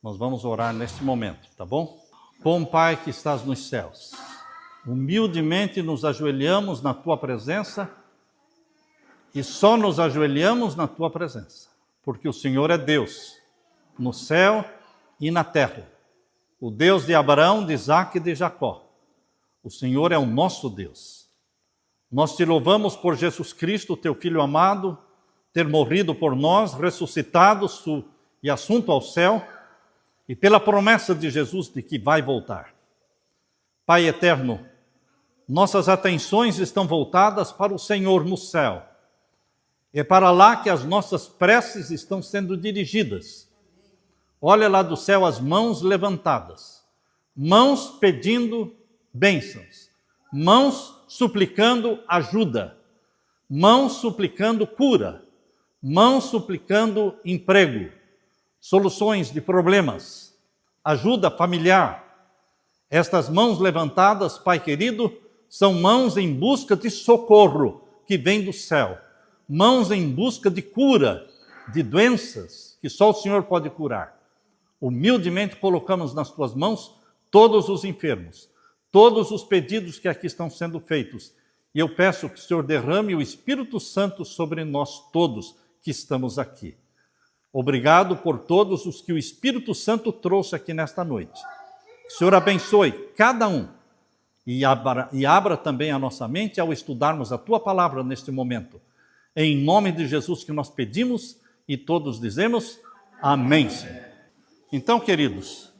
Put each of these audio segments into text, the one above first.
Nós vamos orar neste momento, tá bom? Bom Pai que estás nos céus, humildemente nos ajoelhamos na Tua presença e só nos ajoelhamos na Tua presença, porque o Senhor é Deus, no céu e na terra, o Deus de Abraão, de Isaque e de Jacó. O Senhor é o nosso Deus. Nós te louvamos por Jesus Cristo, Teu Filho amado, ter morrido por nós, ressuscitado e assunto ao céu, e pela promessa de Jesus de que vai voltar. Pai eterno, nossas atenções estão voltadas para o Senhor no céu. É para lá que as nossas preces estão sendo dirigidas. Olha lá do céu as mãos levantadas, mãos pedindo bênçãos, mãos suplicando ajuda, mãos suplicando cura, mãos suplicando emprego, soluções de problemas, ajuda familiar. Estas mãos levantadas, Pai querido, são mãos em busca de socorro que vem do céu, mãos em busca de cura de doenças que só o Senhor pode curar. Humildemente colocamos nas Tuas mãos todos os enfermos, todos os pedidos que aqui estão sendo feitos. E eu peço que o Senhor derrame o Espírito Santo sobre nós todos que estamos aqui. Obrigado por todos os que o Espírito Santo trouxe aqui nesta noite. Que o Senhor abençoe cada um e abra também a nossa mente ao estudarmos a Tua palavra neste momento. Em nome de Jesus que nós pedimos e todos dizemos amém, Senhor. Então, queridos,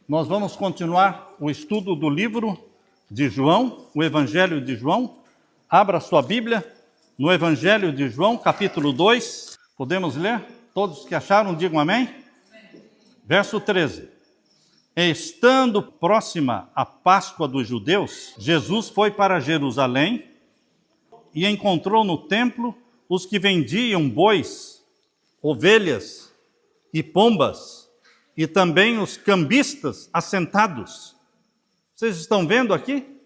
nós vamos continuar o estudo do livro de João, o Evangelho de João. Abra sua Bíblia no Evangelho de João, capítulo 2. Podemos ler? Todos que acharam, digam amém. Verso 13. Estando próxima a Páscoa dos judeus, Jesus foi para Jerusalém e encontrou no templo os que vendiam bois, ovelhas e pombas, e também os cambistas assentados. Vocês estão vendo aqui?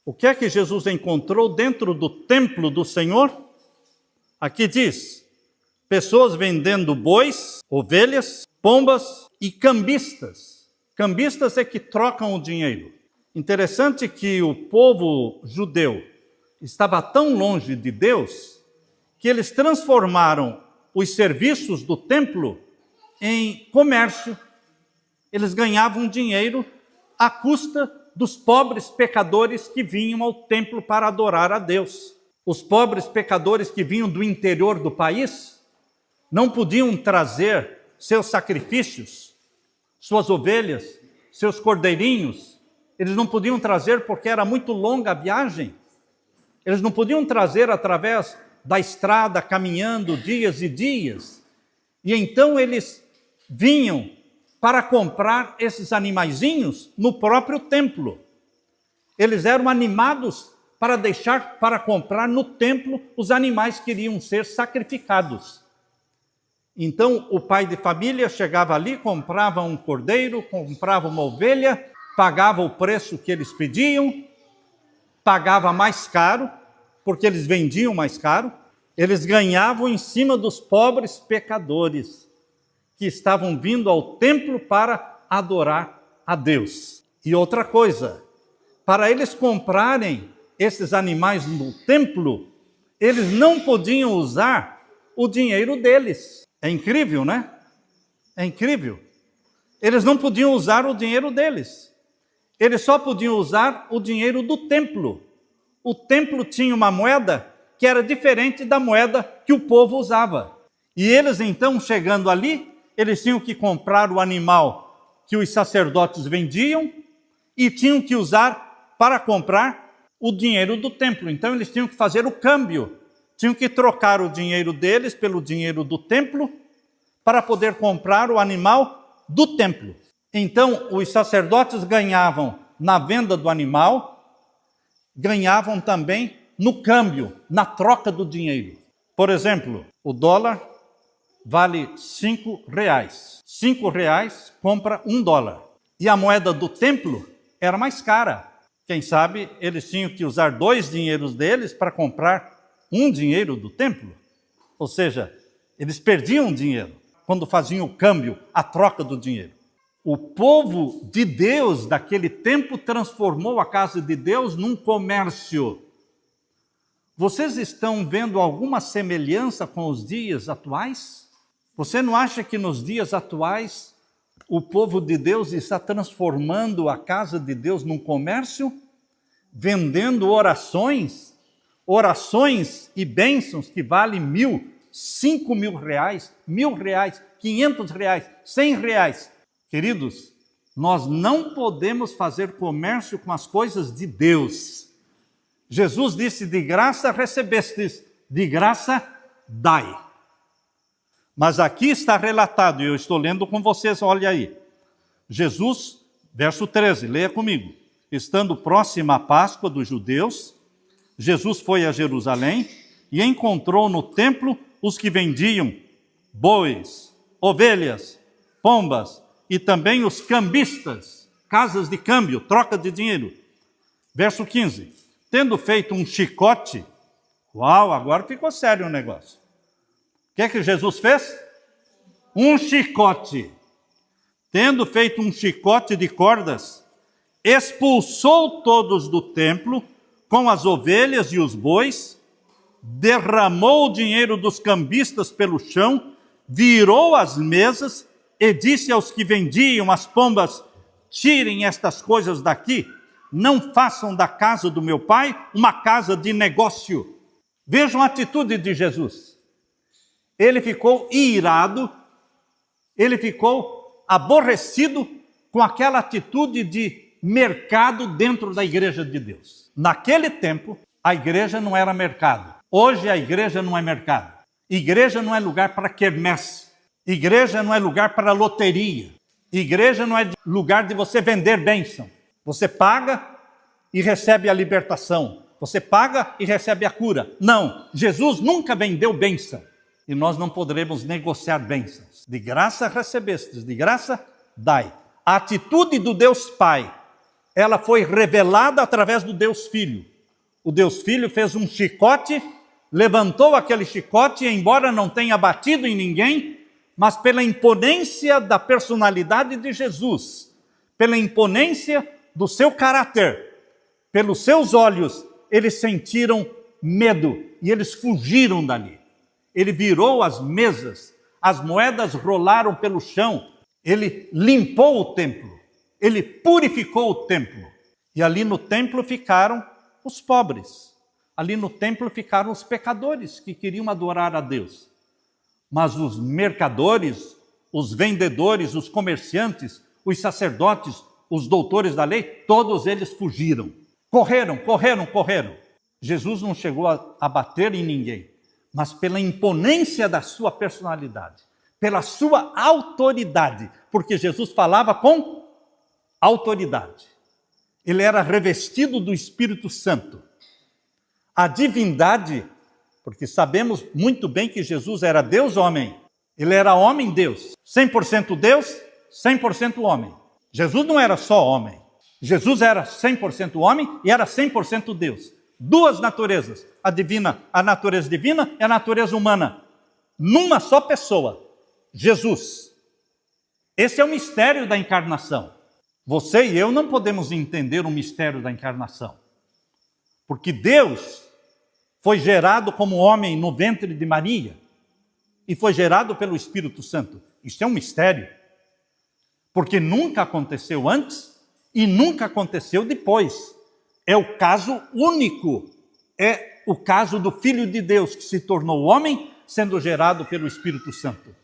O que é que Jesus encontrou dentro do templo do Senhor? Aqui diz: pessoas vendendo bois, ovelhas, pombas e cambistas. Cambistas é que trocam o dinheiro. Interessante que o povo judeu estava tão longe de Deus que eles transformaram os serviços do templo em comércio. Eles ganhavam dinheiro à custa dos pobres pecadores que vinham ao templo para adorar a Deus. Os pobres pecadores que vinham do interior do país não podiam trazer seus sacrifícios, suas ovelhas, seus cordeirinhos. Eles não podiam trazer porque era muito longa a viagem. Eles não podiam trazer através da estrada, caminhando dias e dias. E então eles vinham para comprar esses animaizinhos no próprio templo. Eles eram animados para deixar para comprar no templo os animais que iriam ser sacrificados. Então o pai de família chegava ali, comprava um cordeiro, comprava uma ovelha, pagava o preço que eles pediam, pagava mais caro, porque eles vendiam mais caro. Eles ganhavam em cima dos pobres pecadores que estavam vindo ao templo para adorar a Deus. E outra coisa, para eles comprarem esses animais no templo, eles não podiam usar o dinheiro deles. É incrível, né? É incrível. Eles não podiam usar o dinheiro deles. Eles só podiam usar o dinheiro do templo. O templo tinha uma moeda que era diferente da moeda que o povo usava. E eles então, chegando ali, eles tinham que comprar o animal que os sacerdotes vendiam e tinham que usar para comprar o dinheiro do templo. Então eles tinham que fazer o câmbio, tinham que trocar o dinheiro deles pelo dinheiro do templo para poder comprar o animal do templo. Então os sacerdotes ganhavam na venda do animal, ganhavam também no câmbio, na troca do dinheiro. Por exemplo, o dólar vale 5 reais. 5 reais compra $1. E a moeda do templo era mais cara. Quem sabe eles tinham que usar 2 dinheiros deles para comprar um dinheiro do templo. Ou seja, eles perdiam dinheiro. quando faziam o câmbio, a troca do dinheiro. O povo de Deus daquele tempo transformou a casa de Deus num comércio. Vocês estão vendo alguma semelhança com os dias atuais? Você não acha que nos dias atuais o povo de Deus está transformando a casa de Deus num comércio? Vendendo orações e bênçãos que valem 1.000, 5.000 reais, 1.000 reais, 500 reais, 100 reais. Queridos, nós não podemos fazer comércio com as coisas de Deus. Jesus disse, de graça recebestes, de graça dai. Mas aqui está relatado, e eu estou lendo com vocês, olha aí. Jesus, verso 13, leia comigo. Estando próxima a Páscoa dos judeus, Jesus foi a Jerusalém e encontrou no templo os que vendiam bois, ovelhas, pombas e também os cambistas, casas de câmbio, troca de dinheiro. Verso 15. Tendo feito um chicote, uau, agora ficou sério o negócio. O que é que Jesus fez? Um chicote. Tendo feito um chicote de cordas, expulsou todos do templo com as ovelhas e os bois, derramou o dinheiro dos cambistas pelo chão, virou as mesas e disse aos que vendiam as pombas, tirem estas coisas daqui, não façam da casa do meu pai uma casa de negócio. Vejam a atitude de Jesus. Ele ficou irado, ele ficou aborrecido com aquela atitude de mercado dentro da igreja de Deus. Naquele tempo, a igreja não era mercado. Hoje a igreja não é mercado. Igreja não é lugar para quermesse. Igreja não é lugar para loteria. Igreja não é lugar de você vender bênção. Você paga e recebe a libertação. Você paga e recebe a cura. Não, Jesus nunca vendeu bênção. E nós não poderemos negociar bênçãos. De graça recebestes, de graça dai. A atitude do Deus Pai, ela foi revelada através do Deus Filho. O Deus Filho fez um chicote, levantou aquele chicote, embora não tenha batido em ninguém, mas pela imponência da personalidade de Jesus, pela imponência do seu caráter, pelos seus olhos, eles sentiram medo e eles fugiram dali. Ele virou as mesas, as moedas rolaram pelo chão, ele limpou o templo, ele purificou o templo. E ali no templo ficaram os pobres, ali no templo ficaram os pecadores que queriam adorar a Deus. Mas os mercadores, os vendedores, os comerciantes, os sacerdotes, os doutores da lei, todos eles fugiram. Correram. Jesus não chegou a bater em ninguém, mas pela imponência da sua personalidade, pela sua autoridade, porque Jesus falava com autoridade. Ele era revestido do Espírito Santo. A divindade, porque sabemos muito bem que Jesus era Deus-homem. Ele era homem-Deus. 100% Deus, 100% homem. Jesus não era só homem. Jesus era 100% homem e era 100% Deus. Duas naturezas. A natureza divina e a natureza humana. Numa só pessoa. Jesus. Esse é o mistério da encarnação. Você e eu não podemos entender o mistério da encarnação. Porque Deus foi gerado como homem no ventre de Maria e foi gerado pelo Espírito Santo. Isso é um mistério, porque nunca aconteceu antes e nunca aconteceu depois. É o caso único, é o caso do Filho de Deus que se tornou homem, sendo gerado pelo Espírito Santo.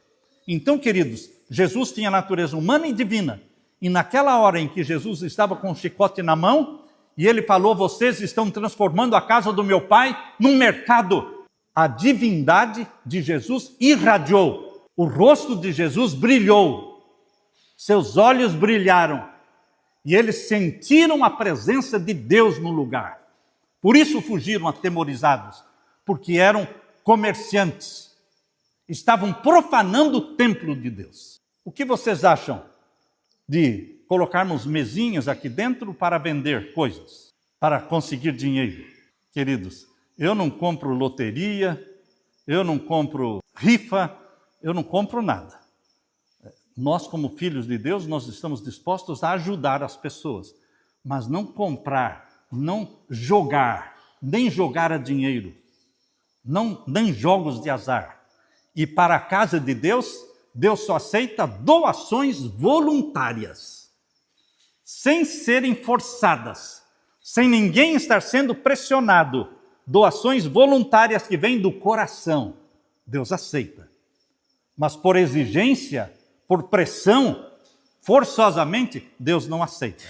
Então, queridos, Jesus tinha natureza humana e divina, e naquela hora em que Jesus estava com o chicote na mão, e ele falou, vocês estão transformando a casa do meu pai num mercado. A divindade de Jesus irradiou. O rosto de Jesus brilhou. Seus olhos brilharam. E eles sentiram a presença de Deus no lugar. Por isso fugiram atemorizados. Porque eram comerciantes. Estavam profanando o templo de Deus. O que vocês acham de colocarmos mesinhas aqui dentro para vender coisas, para conseguir dinheiro? Queridos, eu não compro loteria, eu não compro rifa, eu não compro nada. Nós, como filhos de Deus, nós estamos dispostos a ajudar as pessoas, mas não comprar, não jogar, nem jogar a dinheiro, nem jogos de azar. E para a casa de Deus, Deus só aceita doações voluntárias, sem serem forçadas, sem ninguém estar sendo pressionado. Doações voluntárias que vêm do coração, Deus aceita. Mas por exigência, por pressão, forçosamente, Deus não aceita.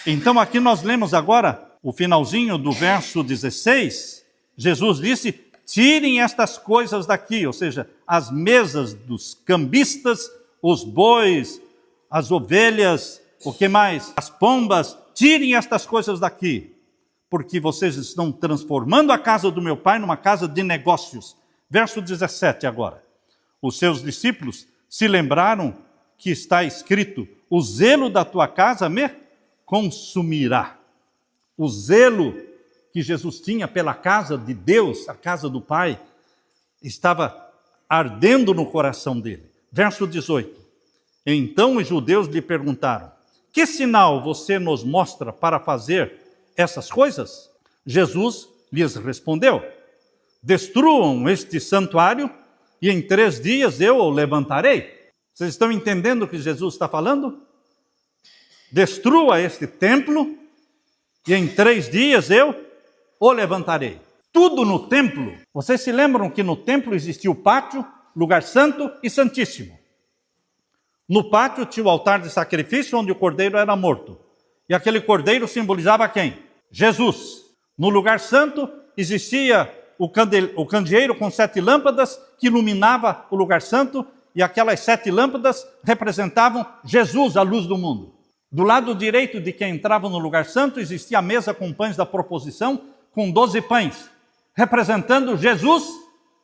Então aqui nós lemos agora o finalzinho do verso 16. Jesus disse: tirem estas coisas daqui, ou seja, as mesas dos cambistas, os bois, as ovelhas, o que mais? As pombas, tirem estas coisas daqui, porque vocês estão transformando a casa do meu pai numa casa de negócios. Verso 17 agora. Os seus discípulos se lembraram que está escrito: o zelo da tua casa me consumirá. O zelo que Jesus tinha pela casa de Deus, a casa do Pai, estava ardendo no coração dele. Verso 18. Então os judeus lhe perguntaram: que sinal você nos mostra para fazer essas coisas? Jesus lhes respondeu: destruam este santuário e em 3 dias eu o levantarei. Vocês estão entendendo o que Jesus está falando? Destrua este templo e em 3 dias eu o levantarei. Tudo no templo. Vocês se lembram que no templo existia o pátio, lugar santo e santíssimo. No pátio tinha o altar de sacrifício onde o cordeiro era morto. E aquele cordeiro simbolizava quem? Jesus. No lugar santo existia o candeeiro com 7 lâmpadas que iluminava o lugar santo, e aquelas 7 lâmpadas representavam Jesus, a luz do mundo. Do lado direito de quem entrava no lugar santo existia a mesa com pães da proposição, com 12 pães, representando Jesus,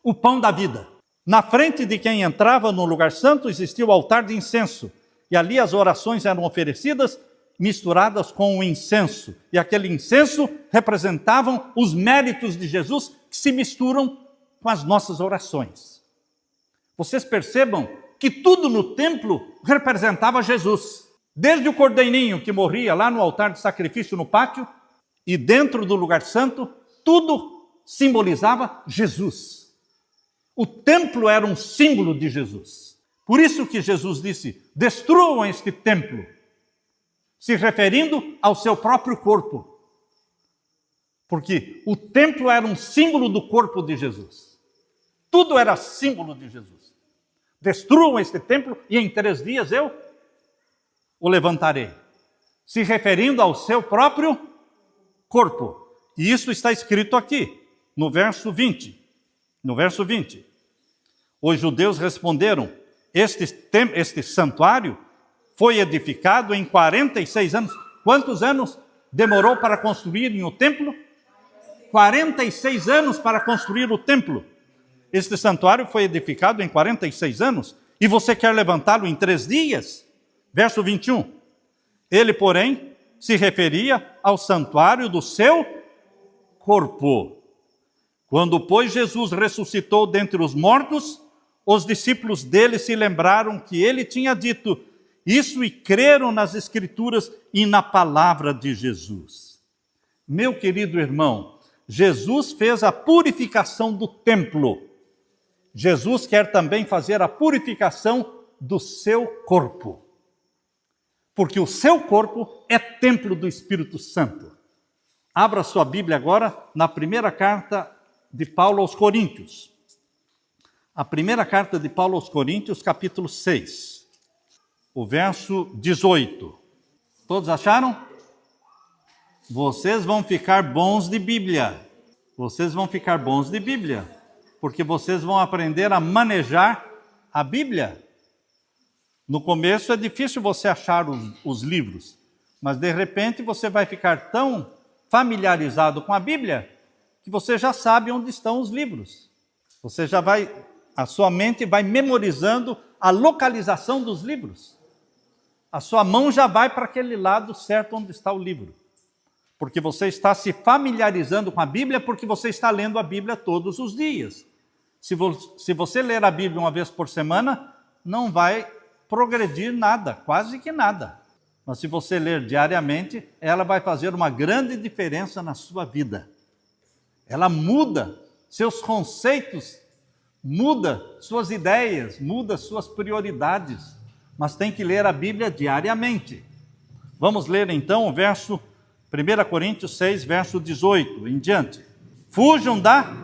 o pão da vida. Na frente de quem entrava no lugar santo existia o altar de incenso, e ali as orações eram oferecidas misturadas com o incenso, e aquele incenso representavam os méritos de Jesus que se misturam com as nossas orações. Vocês percebam que tudo no templo representava Jesus. Desde o cordeirinho que morria lá no altar de sacrifício no pátio, e dentro do lugar santo, tudo simbolizava Jesus. O templo era um símbolo de Jesus. Por isso que Jesus disse: destruam este templo, se referindo ao seu próprio corpo. Porque o templo era um símbolo do corpo de Jesus. Tudo era símbolo de Jesus. Destruam este templo e em 3 dias eu o levantarei. Se referindo ao seu próprio corpo. E isso está escrito aqui, no verso 20. No verso 20. Os judeus responderam: este santuário foi edificado em 46 anos. Quantos anos demorou para construírem o templo? 46 anos para construir o templo. Este santuário foi edificado em 46 anos e você quer levantá-lo em 3 dias? Verso 21. Ele, porém, se referia ao santuário do seu corpo. Quando, pois, Jesus ressuscitou dentre os mortos, os discípulos dele se lembraram que ele tinha dito isso e creram nas Escrituras e na palavra de Jesus. Meu querido irmão, Jesus fez a purificação do templo. Jesus quer também fazer a purificação do seu corpo. Porque o seu corpo é templo do Espírito Santo. Abra sua Bíblia agora na primeira carta de Paulo aos Coríntios. A primeira carta de Paulo aos Coríntios, capítulo 6, o verso 18. Todos acharam? Vocês vão ficar bons de Bíblia. Vocês vão ficar bons de Bíblia, porque vocês vão aprender a manejar a Bíblia. No começo é difícil você achar os livros, mas de repente você vai ficar tão familiarizado com a Bíblia que você já sabe onde estão os livros. Você já vai, a sua mente vai memorizando a localização dos livros. A sua mão já vai para aquele lado certo onde está o livro. Porque você está se familiarizando com a Bíblia, porque você está lendo a Bíblia todos os dias. Se você ler a Bíblia uma vez por semana, não vai progredir nada, quase que nada. Mas se você ler diariamente, ela vai fazer uma grande diferença na sua vida. Ela muda seus conceitos, muda suas ideias, muda suas prioridades. Mas tem que ler a Bíblia diariamente. Vamos ler então o verso 1 Coríntios 6, verso 18 em diante. Fujam da,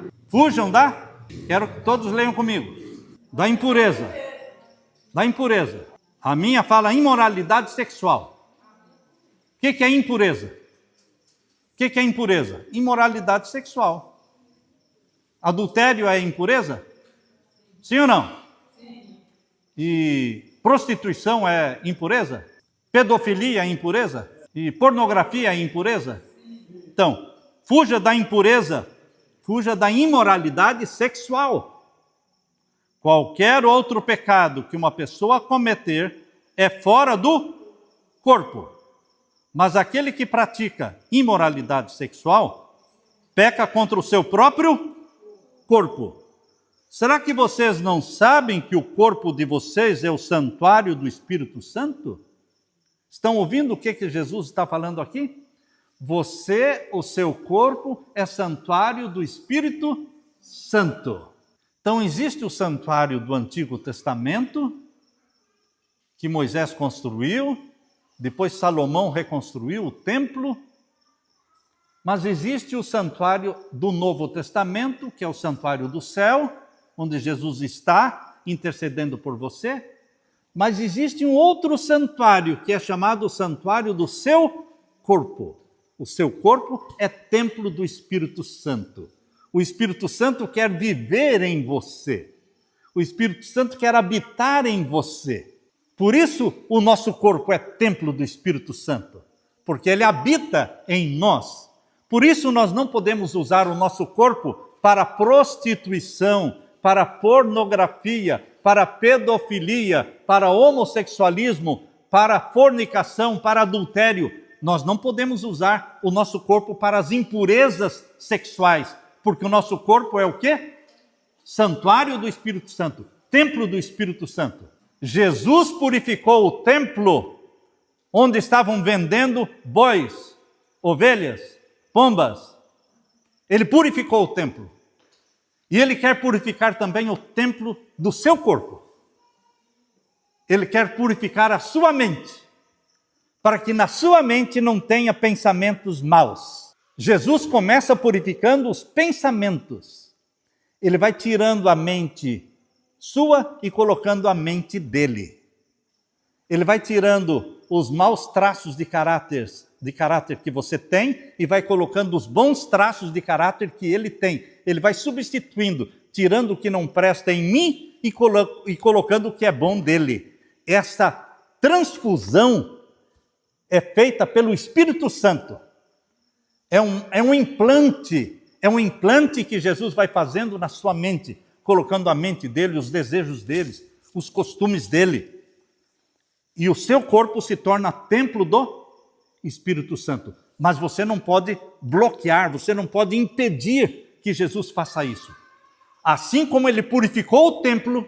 quero que todos leiam comigo, da impureza. A minha fala imoralidade sexual. O que é impureza? O que é impureza? Imoralidade sexual. Adultério é impureza? Sim ou não? Sim. E prostituição é impureza? Pedofilia é impureza? E pornografia é impureza? Então, fuja da impureza, fuja da imoralidade sexual. Qualquer outro pecado que uma pessoa cometer é fora do corpo. Mas aquele que pratica imoralidade sexual peca contra o seu próprio corpo. Será que vocês não sabem que o corpo de vocês é o santuário do Espírito Santo? Estão ouvindo o que Jesus está falando aqui? Você, o seu corpo, é santuário do Espírito Santo. Então existe o santuário do Antigo Testamento, que Moisés construiu, depois Salomão reconstruiu o templo, mas existe o santuário do Novo Testamento, que é o santuário do céu, onde Jesus está intercedendo por você, mas existe um outro santuário, que é chamado o santuário do seu corpo. O seu corpo é templo do Espírito Santo. O Espírito Santo quer viver em você. O Espírito Santo quer habitar em você. Por isso, o nosso corpo é templo do Espírito Santo, porque ele habita em nós. Por isso, nós não podemos usar o nosso corpo para prostituição, para pornografia, para pedofilia, para homossexualismo, para fornicação, para adultério. Nós não podemos usar o nosso corpo para as impurezas sexuais, porque o nosso corpo é o quê? Santuário do Espírito Santo, templo do Espírito Santo. Jesus purificou o templo onde estavam vendendo bois, ovelhas, pombas. Ele purificou o templo. E Ele quer purificar também o templo do seu corpo. Ele quer purificar a sua mente, para que na sua mente não tenha pensamentos maus. Jesus começa purificando os pensamentos. Ele vai tirando a mente sua e colocando a mente dele. Ele vai tirando os maus traços de caráter que você tem e vai colocando os bons traços de caráter que ele tem. Ele vai substituindo, tirando o que não presta em mim e colocando o que é bom dele. Essa transfusão é feita pelo Espírito Santo. É um implante que Jesus vai fazendo na sua mente, colocando a mente dele, os desejos deles, os costumes dele. E o seu corpo se torna templo do Espírito Santo. Mas você não pode bloquear, você não pode impedir que Jesus faça isso. Assim como ele purificou o templo,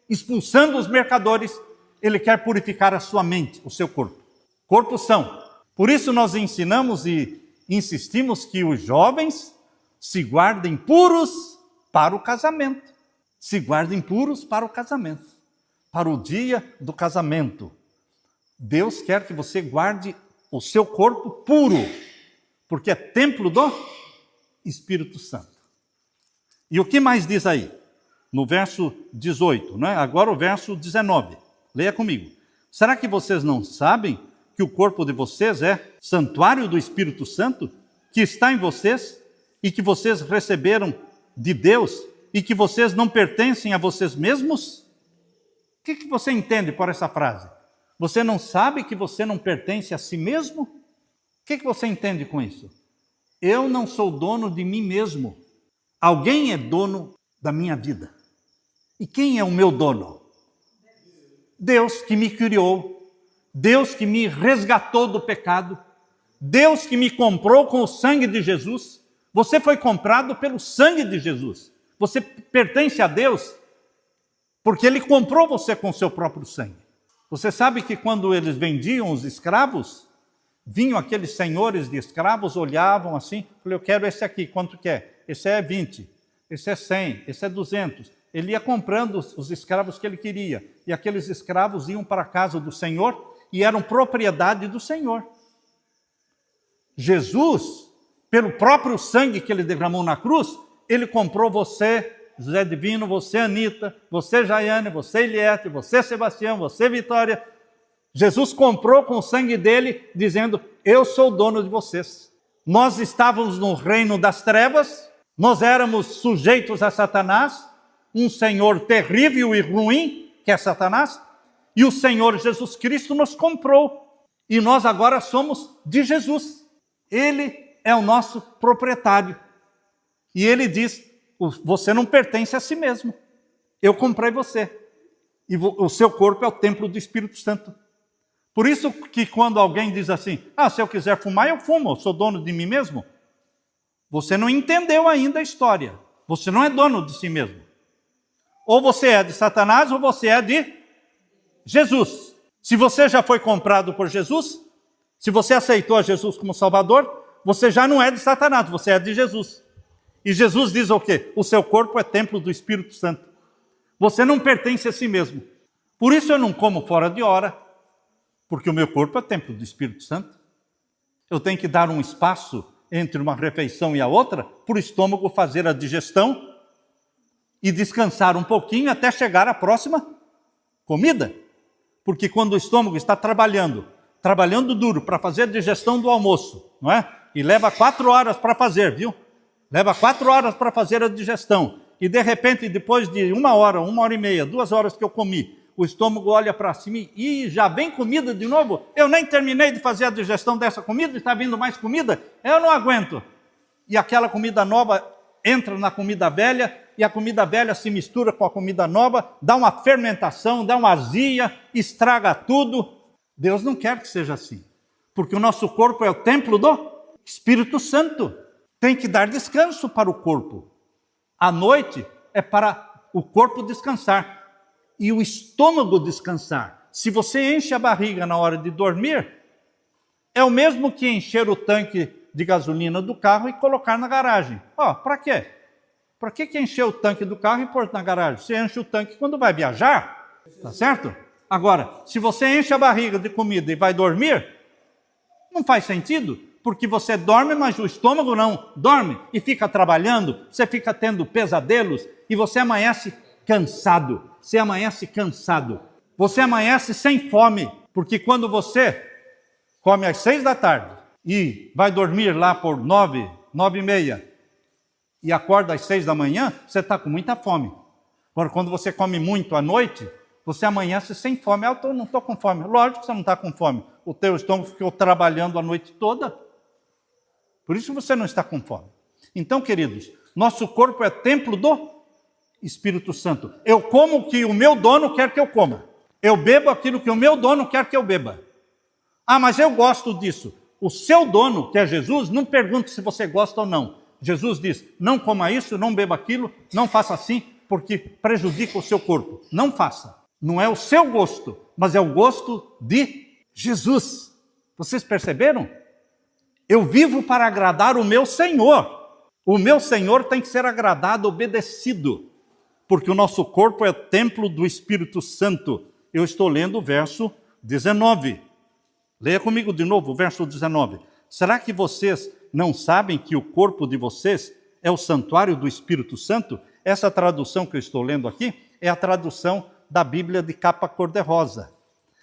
expulsando os mercadores, ele quer purificar a sua mente, o seu corpo. Corpos são. Por isso nós ensinamos e insistimos que os jovens se guardem puros para o casamento. Se guardem puros para o casamento. Para o dia do casamento. Deus quer que você guarde o seu corpo puro, porque é templo do Espírito Santo. E o que mais diz aí? No verso 18, não é? Agora o verso 19. Leia comigo. Será que vocês não sabem que o corpo de vocês é santuário do Espírito Santo, que está em vocês e que vocês receberam de Deus e que vocês não pertencem a vocês mesmos? O que você entende por essa frase? Você não sabe que você não pertence a si mesmo? O que você entende com isso? Eu não sou dono de mim mesmo. Alguém é dono da minha vida. E quem é o meu dono? Deus que me criou. Deus que me resgatou do pecado. Deus que me comprou com o sangue de Jesus. Você foi comprado pelo sangue de Jesus. Você pertence a Deus porque Ele comprou você com o seu próprio sangue. Você sabe que quando eles vendiam os escravos, vinham aqueles senhores de escravos, olhavam assim, falei, eu quero esse aqui, quanto que é? Esse é 20, esse é 100, esse é 200. Ele ia comprando os escravos que ele queria. E aqueles escravos iam para a casa do Senhor e eram propriedade do Senhor. Jesus, pelo próprio sangue que ele derramou na cruz, ele comprou você, José Divino, você, Anita, você, Jaiane, você, Eliette, você, Sebastião, você, Vitória. Jesus comprou com o sangue dele, dizendo, eu sou o dono de vocês. Nós estávamos no reino das trevas, nós éramos sujeitos a Satanás, um senhor terrível e ruim, que é Satanás, e o Senhor Jesus Cristo nos comprou. E nós agora somos de Jesus. Ele é o nosso proprietário. E ele diz, você não pertence a si mesmo. Eu comprei você. E o seu corpo é o templo do Espírito Santo. Por isso que quando alguém diz assim, se eu quiser fumar, eu fumo, eu sou dono de mim mesmo. Você não entendeu ainda a história. Você não é dono de si mesmo. Ou você é de Satanás, ou você é de Jesus. Se você já foi comprado por Jesus, se você aceitou a Jesus como Salvador, você já não é de Satanás, você é de Jesus. E Jesus diz o quê? O seu corpo é templo do Espírito Santo. Você não pertence a si mesmo. Por isso eu não como fora de hora, porque o meu corpo é templo do Espírito Santo. Eu tenho que dar um espaço entre uma refeição e a outra, para o estômago fazer a digestão e descansar um pouquinho até chegar à próxima comida. Porque quando o estômago está trabalhando duro para fazer a digestão do almoço, não é? E leva 4 horas para fazer, viu? Leva 4 horas para fazer a digestão. E de repente, depois de 1 hora, 1h30, 2 horas que eu comi, o estômago olha para cima e já vem comida de novo. Eu nem terminei de fazer a digestão dessa comida, está vindo mais comida, eu não aguento. E aquela comida nova entra na comida velha, e a comida velha se mistura com a comida nova, dá uma fermentação, dá uma azia, estraga tudo. Deus não quer que seja assim, porque o nosso corpo é o templo do Espírito Santo. Tem que dar descanso para o corpo. A noite é para o corpo descansar e o estômago descansar. Se você enche a barriga na hora de dormir, é o mesmo que encher o tanque de gasolina do carro e colocar na garagem. Para quê? Para que encher o tanque do carro e pôr na garagem? Você enche o tanque quando vai viajar, tá certo? Agora, se você enche a barriga de comida e vai dormir, não faz sentido, porque você dorme, mas o estômago não dorme e fica trabalhando, você fica tendo pesadelos e você amanhece cansado. Você amanhece cansado. Você amanhece sem fome, porque quando você come às 6 da tarde e vai dormir lá por 9, 9h30 e acorda às 6 da manhã, você está com muita fome. Agora, quando você come muito à noite, você amanhece sem fome. Eu não estou com fome. Lógico que você não está com fome. O teu estômago ficou trabalhando a noite toda. Por isso você não está com fome. Então, queridos, nosso corpo é templo do Espírito Santo. Eu como o que o meu dono quer que eu coma. Eu bebo aquilo que o meu dono quer que eu beba. Mas eu gosto disso. O seu dono, que é Jesus, não pergunta se você gosta ou não. Jesus diz, não coma isso, não beba aquilo, não faça assim, porque prejudica o seu corpo. Não faça. Não é o seu gosto, mas é o gosto de Jesus. Vocês perceberam? Eu vivo para agradar o meu Senhor. O meu Senhor tem que ser agradado, obedecido, porque o nosso corpo é o templo do Espírito Santo. Eu estou lendo o verso 19. Leia comigo de novo o verso 19. Será que vocês não sabem que o corpo de vocês é o santuário do Espírito Santo? Essa tradução que eu estou lendo aqui é a tradução da Bíblia de capa cor-de-rosa.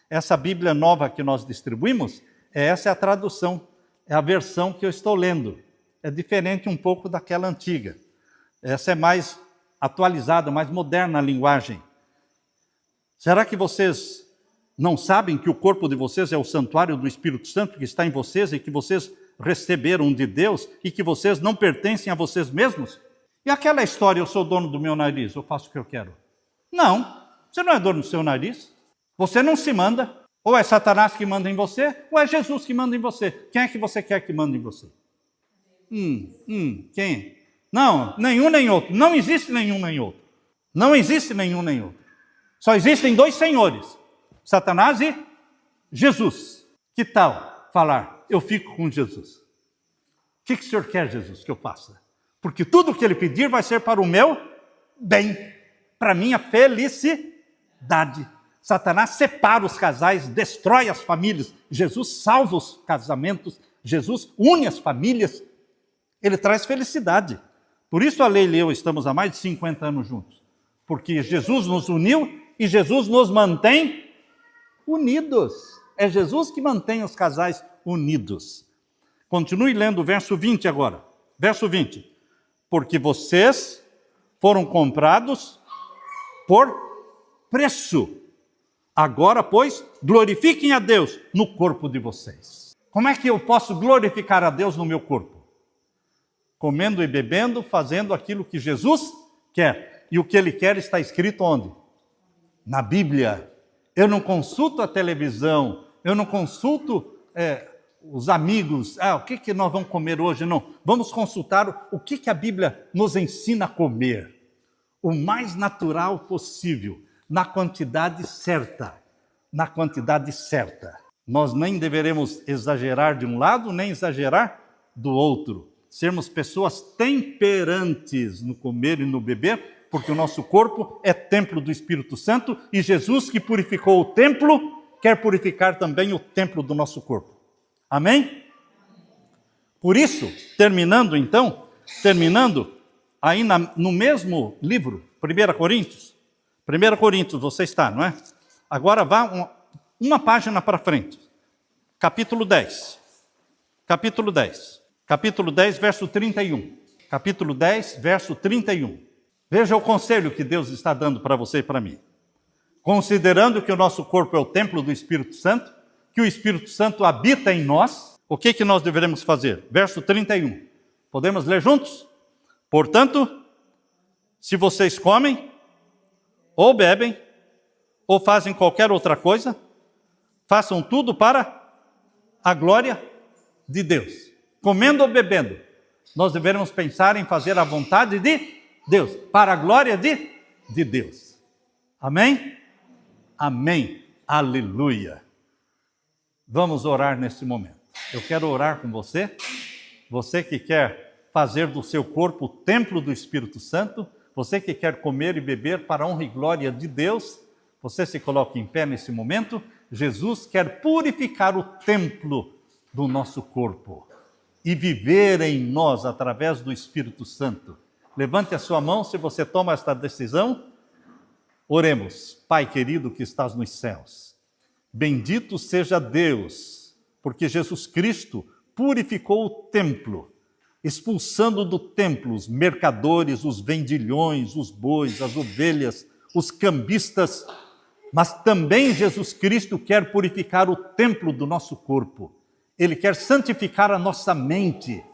Essa Bíblia nova que nós distribuímos, essa é a tradução, é a versão que eu estou lendo. É diferente um pouco daquela antiga. Essa é mais atualizada, mais moderna a linguagem. Será que vocês não sabem que o corpo de vocês é o santuário do Espírito Santo que está em vocês e que vocês receberam de Deus e que vocês não pertencem a vocês mesmos? E aquela história, eu sou dono do meu nariz, eu faço o que eu quero. Não, você não é dono do seu nariz. Você não se manda. Ou é Satanás que manda em você, ou é Jesus que manda em você. Quem é que você quer que mande em você? Quem? Não, nenhum nem outro. Não existe nenhum nem outro. Não existe nenhum nem outro. Só existem 2 senhores. Satanás e Jesus. Que tal falar, eu fico com Jesus? O que o Senhor quer, Jesus, que eu faça? Porque tudo o que Ele pedir vai ser para o meu bem, para a minha felicidade. Satanás separa os casais, destrói as famílias. Jesus salva os casamentos, Jesus une as famílias. Ele traz felicidade. Por isso a Leila e eu estamos há mais de 50 anos juntos. Porque Jesus nos uniu e Jesus nos mantém unidos. É Jesus que mantém os casais unidos. Continue lendo o verso 20 agora. Verso 20. Porque vocês foram comprados por preço. Agora, pois, glorifiquem a Deus no corpo de vocês. Como é que eu posso glorificar a Deus no meu corpo? Comendo e bebendo, fazendo aquilo que Jesus quer. E o que Ele quer está escrito onde? Na Bíblia. Eu não consulto a televisão, eu não consulto os amigos. O que nós vamos comer hoje? Não. Vamos consultar o que a Bíblia nos ensina a comer. O mais natural possível, na quantidade certa. Na quantidade certa. Nós nem deveremos exagerar de um lado, nem exagerar do outro. Sermos pessoas temperantes no comer e no beber, porque o nosso corpo é templo do Espírito Santo e Jesus, que purificou o templo, quer purificar também o templo do nosso corpo. Amém? Por isso, terminando, aí no mesmo livro, 1 Coríntios, você está, não é? Agora vá uma página para frente, capítulo 10, verso 31. Capítulo 10, verso 31. Veja o conselho que Deus está dando para você e para mim. Considerando que o nosso corpo é o templo do Espírito Santo, que o Espírito Santo habita em nós, o que nós deveremos fazer? Verso 31. Podemos ler juntos? Portanto, se vocês comem, ou bebem, ou fazem qualquer outra coisa, façam tudo para a glória de Deus. Comendo ou bebendo, nós devemos pensar em fazer a vontade de Deus, para a glória de Deus. Amém? Amém. Aleluia. Vamos orar nesse momento. Eu quero orar com você. Você que quer fazer do seu corpo o templo do Espírito Santo, você que quer comer e beber para a honra e glória de Deus, você se coloque em pé nesse momento. Jesus quer purificar o templo do nosso corpo e viver em nós através do Espírito Santo. Levante a sua mão se você toma esta decisão. Oremos. Pai querido que estás nos céus, bendito seja Deus, porque Jesus Cristo purificou o templo, expulsando do templo os mercadores, os vendilhões, os bois, as ovelhas, os cambistas, mas também Jesus Cristo quer purificar o templo do nosso corpo. Ele quer santificar a nossa mente.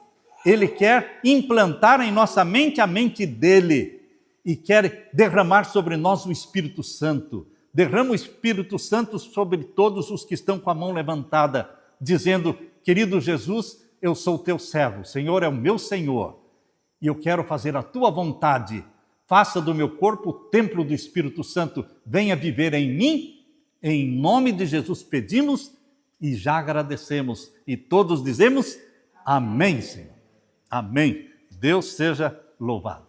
Ele quer implantar em nossa mente a mente dele e quer derramar sobre nós o Espírito Santo. Derrama o Espírito Santo sobre todos os que estão com a mão levantada, dizendo, querido Jesus, eu sou o teu servo, o Senhor é o meu Senhor, e eu quero fazer a tua vontade. Faça do meu corpo o templo do Espírito Santo, venha viver em mim, em nome de Jesus pedimos e já agradecemos. E todos dizemos, amém, Senhor. Amém. Deus seja louvado.